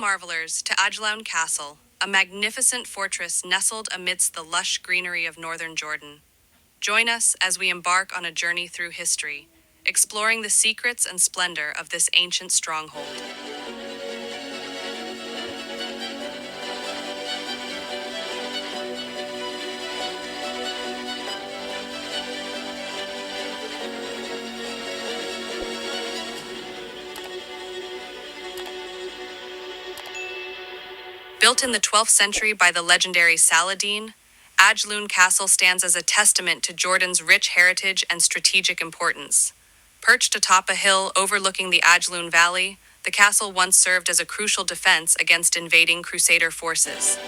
marvelers, to Ajloun Castle, a magnificent fortress nestled amidst the lush greenery of northern Jordan. Join us as we embark on a journey through history, exploring the secrets and splendor of this ancient stronghold. Built in the 12th century by the legendary Saladin, Ajloun Castle stands as a testament to Jordan's rich heritage and strategic importance. Perched atop a hill overlooking the Ajloun Valley, the castle once served as a crucial defense against invading Crusader forces.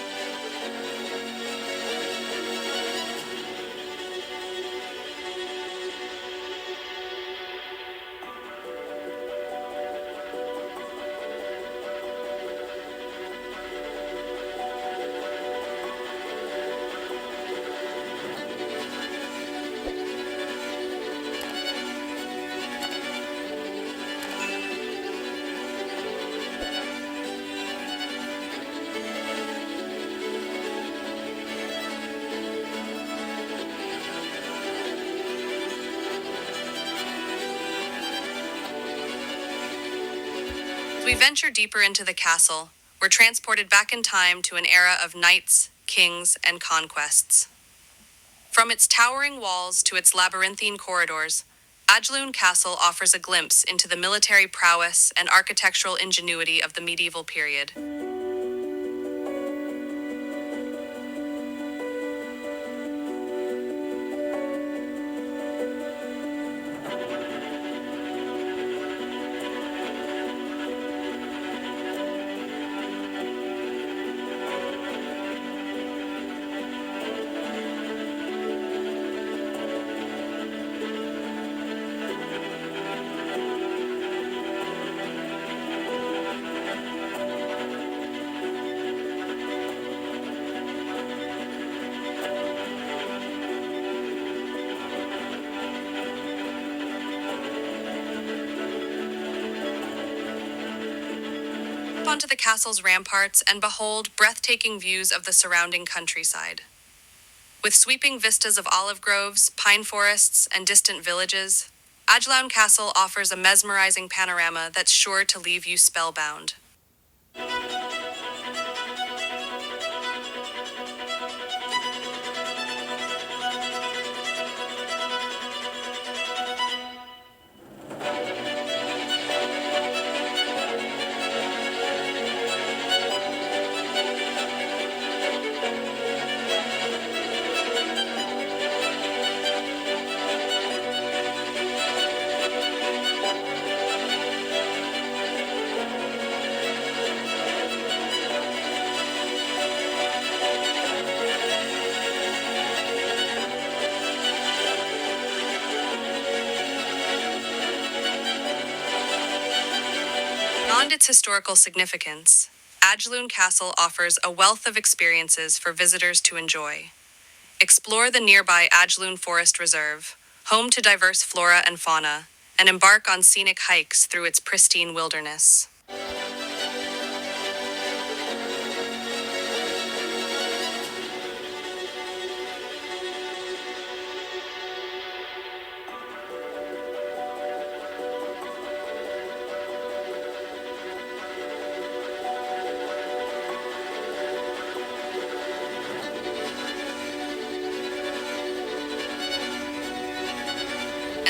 As we venture deeper into the castle, we're transported back in time to an era of knights, kings, and conquests. From its towering walls to its labyrinthine corridors, Ajloun Castle offers a glimpse into the military prowess and architectural ingenuity of the medieval period. Onto the castle's ramparts and behold breathtaking views of the surrounding countryside. With sweeping vistas of olive groves, pine forests, and distant villages, Ajloun Castle offers a mesmerizing panorama that's sure to leave you spellbound. Beyond its historical significance, Ajloun Castle offers a wealth of experiences for visitors to enjoy. Explore the nearby Ajloun Forest Reserve, home to diverse flora and fauna, and embark on scenic hikes through its pristine wilderness.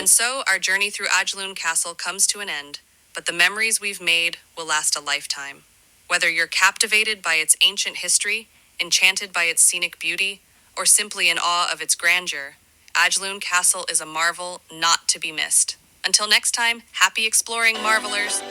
And so, our journey through Ajloun Castle comes to an end, but the memories we've made will last a lifetime. Whether you're captivated by its ancient history, enchanted by its scenic beauty, or simply in awe of its grandeur, Ajloun Castle is a marvel not to be missed. Until next time, happy exploring, marvelers!